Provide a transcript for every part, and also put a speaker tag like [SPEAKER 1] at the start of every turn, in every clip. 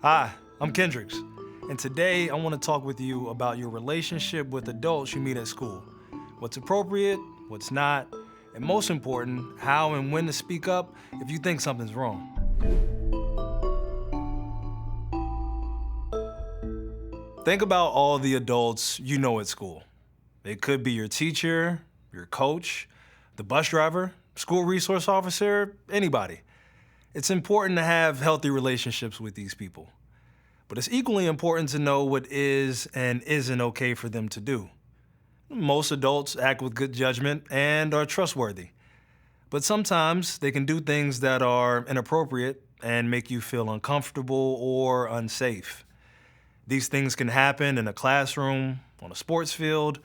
[SPEAKER 1] Hi, I'm Kendricks, and today I want to talk with you about your relationship with adults you meet at school. What's appropriate, what's not, and most important, how and when to speak up if you think something's wrong. Think about all the adults you know at school. It could be your teacher, your coach, the bus driver, school resource officer, anybody. It's important to have healthy relationships with these people. But it's equally important to know what is and isn't okay for them to do. Most adults act with good judgment and are trustworthy. But sometimes they can do things that are inappropriate and make you feel uncomfortable or unsafe. These things can happen in a classroom, on a sports field,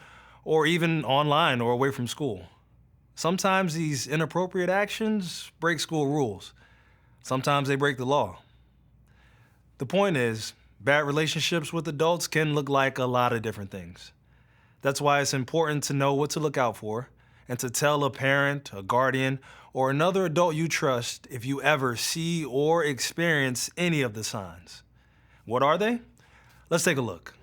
[SPEAKER 1] or even online or away from school. Sometimes these inappropriate actions break school rules. Sometimes they break the law. The point is, bad relationships with adults can look like a lot of different things. That's why it's important to know what to look out for and to tell a parent, a guardian, or another adult you trust if you ever see or experience any of the signs. What are they? Let's take a look.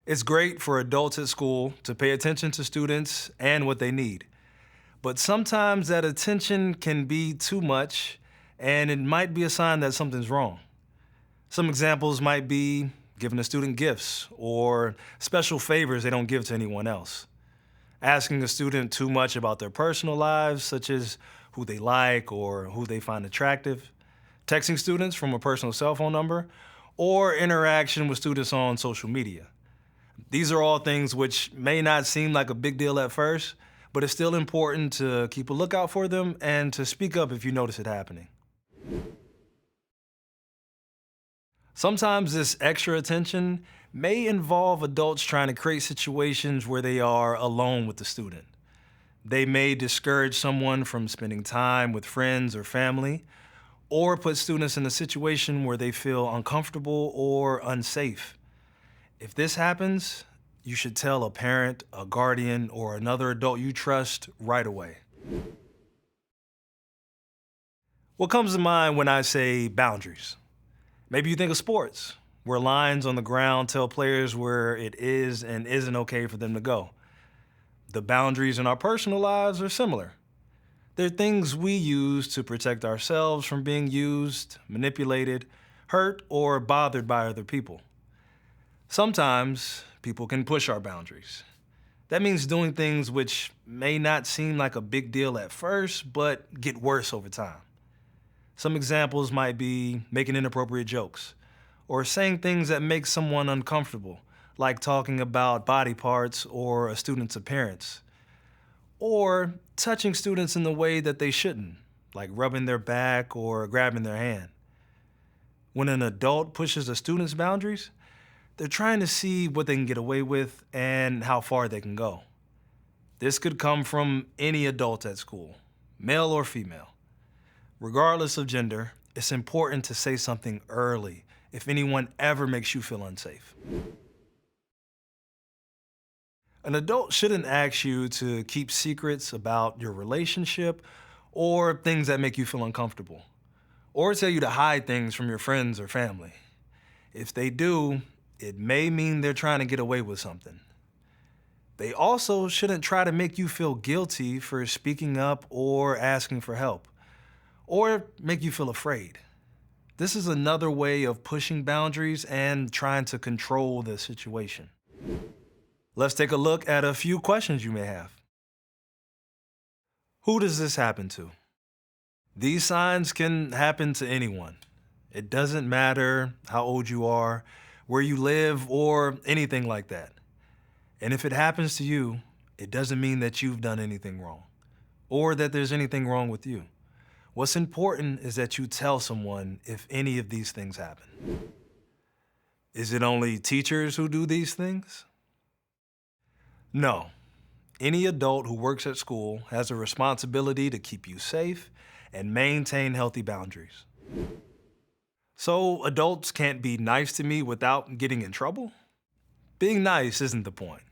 [SPEAKER 1] It's great for adults at school to pay attention to students and what they need. But sometimes that attention can be too much, and it might be a sign that something's wrong. Some examples might be giving a student gifts or special favors they don't give to anyone else. Asking a student too much about their personal lives, such as who they like or who they find attractive. Texting students from a personal cell phone number, or interaction with students on social media. These are all things which may not seem like a big deal at first, but it's still important to keep a lookout for them and to speak up if you notice it happening. Sometimes this extra attention may involve adults trying to create situations where they are alone with the student. They may discourage someone from spending time with friends or family, or put students in a situation where they feel uncomfortable or unsafe. If this happens, you should tell a parent, a guardian, or another adult you trust right away. What comes to mind when I say boundaries? Maybe you think of sports, where lines on the ground tell players where it is and isn't okay for them to go. The boundaries in our personal lives are similar. They're things we use to protect ourselves from being used, manipulated, hurt, or bothered by other people. Sometimes people can push our boundaries. That means doing things which may not seem like a big deal at first, but get worse over time. Some examples might be making inappropriate jokes, or saying things that make someone uncomfortable, like talking about body parts or a student's appearance. Or touching students in the way that they shouldn't, like rubbing their back or grabbing their hand. When an adult pushes a student's boundaries, they're trying to see what they can get away with and how far they can go. This could come from any adult at school, male or female. Regardless of gender, it's important to say something early if anyone ever makes you feel unsafe. An adult shouldn't ask you to keep secrets about your relationship or things that make you feel uncomfortable, or tell you to hide things from your friends or family. If they do, it may mean they're trying to get away with something. They also shouldn't try to make you feel guilty for speaking up or asking for help, or make you feel afraid. This is another way of pushing boundaries and trying to control the situation. Let's take a look at a few questions you may have. Who does this happen to? These signs can happen to anyone. It doesn't matter how old you are, where you live, or anything like that. And if it happens to you, it doesn't mean that you've done anything wrong, or that there's anything wrong with you. What's important is that you tell someone if any of these things happen. Is it only teachers who do these things? No. Any adult who works at school has a responsibility to keep you safe and maintain healthy boundaries. So adults can't be nice to me without getting in trouble? Being nice isn't the point.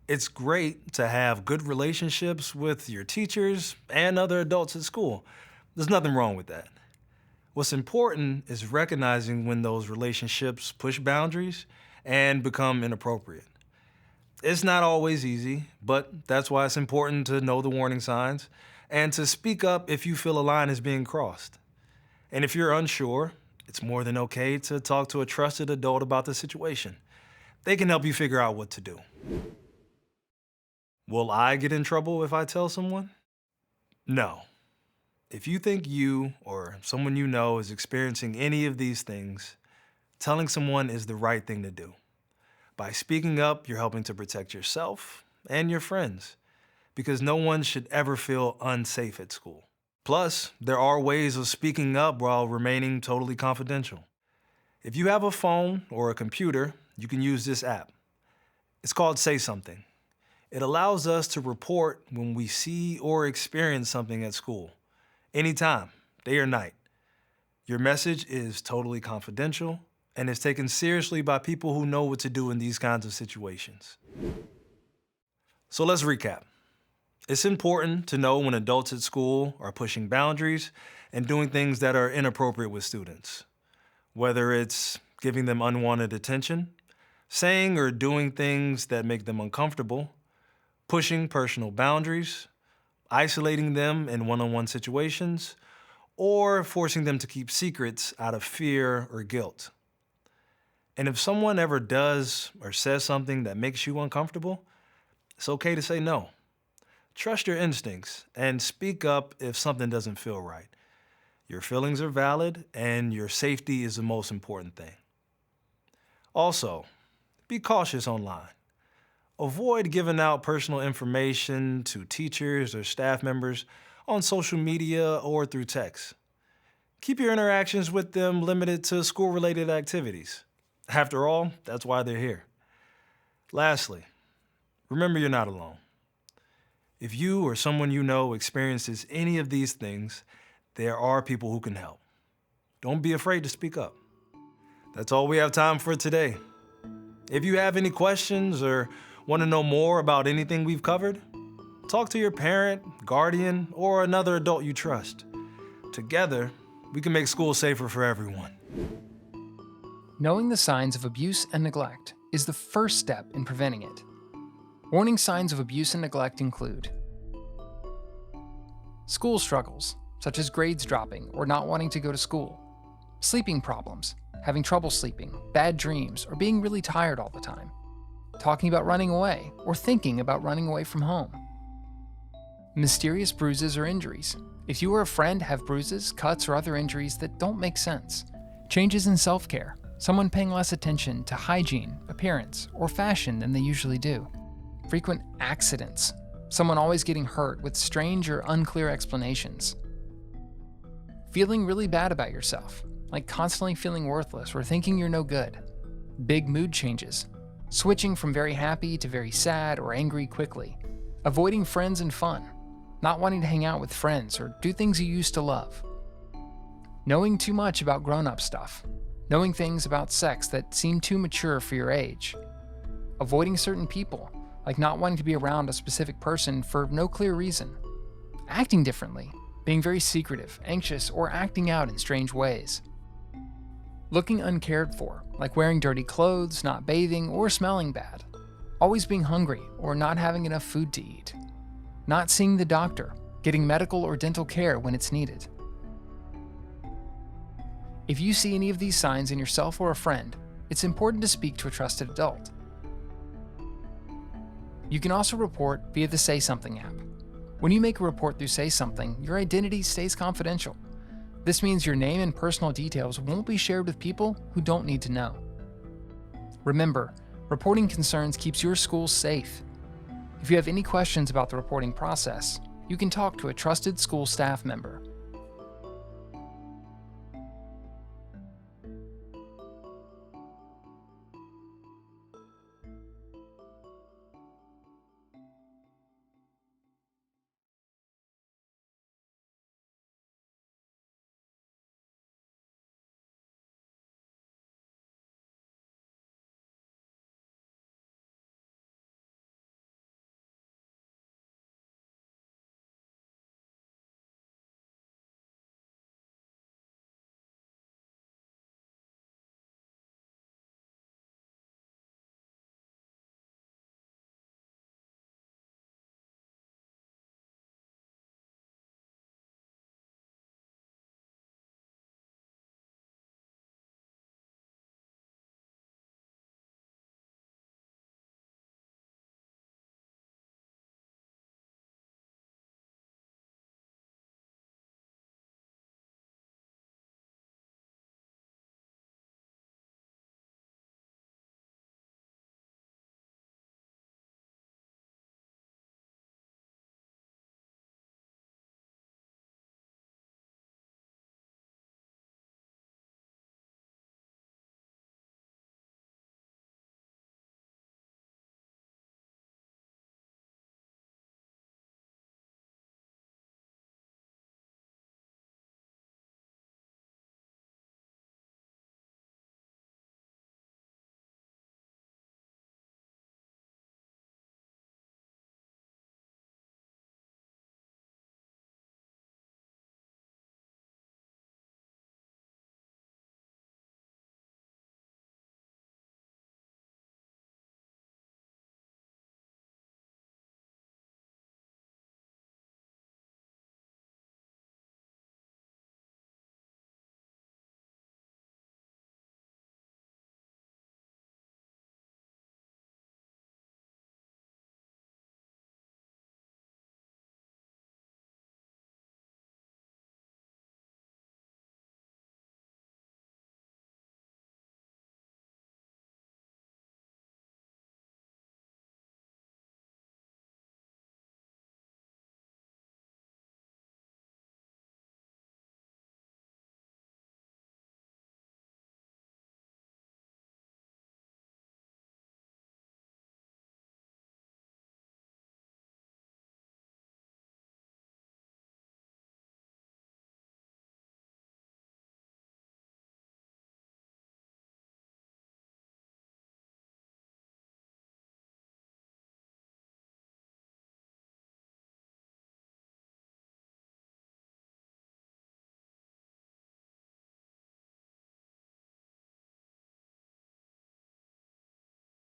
[SPEAKER 1] It's great to have good relationships with your teachers and other adults at school. There's nothing wrong with that. What's important is recognizing when those relationships push boundaries and become inappropriate. It's not always easy, but that's why it's important to know the warning signs and to speak up if you feel a line is being crossed. And if you're unsure, it's more than okay to talk to a trusted adult about the situation. They can help you figure out what to do. Will I get in trouble if I tell someone? No. If you think you or someone you know is experiencing any of these things, telling someone is the right thing to do. By speaking up, you're helping to protect yourself and your friends, because no one should ever feel unsafe at school. Plus, there are ways of speaking up while remaining totally confidential. If you have a phone or a computer, you can use this app. It's called Say Something. It allows us to report when we see or experience something at school, anytime, day or night. Your message is totally confidential and is taken seriously by people who know what to do in these kinds of situations. So let's recap. It's important to know when adults at school are pushing boundaries and doing things that are inappropriate with students. Whether it's giving them unwanted attention, saying or doing things that make them uncomfortable, pushing personal boundaries, isolating them in one-on-one situations, or forcing them to keep secrets out of fear or guilt. And if someone ever does or says something that makes you uncomfortable, it's okay to say no. Trust your instincts and speak up if something doesn't feel right. Your feelings are valid and your safety is the most important thing. Also, be cautious online. Avoid giving out personal information to teachers or staff members on social media or through text. Keep your interactions with them limited to school-related activities. After all, that's why they're here. Lastly, remember you're not alone. If you or someone you know experiences any of these things, there are people who can help. Don't be afraid to speak up. That's all we have time for today. If you have any questions or want to know more about anything we've covered, talk to your parent, guardian, or another adult you trust. Together, we can make school safer for everyone.
[SPEAKER 2] Knowing the signs of abuse and neglect is the first step in preventing it. Warning signs of abuse and neglect include school struggles, such as grades dropping or not wanting to go to school, sleeping problems, having trouble sleeping, bad dreams, or being really tired all the time, talking about running away or thinking about running away from home, mysterious bruises or injuries. If you or a friend have bruises, cuts, or other injuries that don't make sense, changes in self-care, someone paying less attention to hygiene, appearance, or fashion than they usually do, frequent accidents, someone always getting hurt with strange or unclear explanations, feeling really bad about yourself, like constantly feeling worthless or thinking you're no good, big mood changes, switching from very happy to very sad or angry quickly, avoiding friends and fun, not wanting to hang out with friends or do things you used to love, knowing too much about grown-up stuff, knowing things about sex that seem too mature for your age, avoiding certain people, like not wanting to be around a specific person for no clear reason, acting differently, being very secretive, anxious, or acting out in strange ways, looking uncared for, like wearing dirty clothes, not bathing, or smelling bad, always being hungry or not having enough food to eat, not seeing the doctor, getting medical or dental care when it's needed. If you see any of these signs in yourself or a friend, it's important to speak to a trusted adult. You can also report via the Say Something app. When you make a report through Say Something, your identity stays confidential. This means your name and personal details won't be shared with people who don't need to know. Remember, reporting concerns keeps your school safe. If you have any questions about the reporting process, you can talk to a trusted school staff member.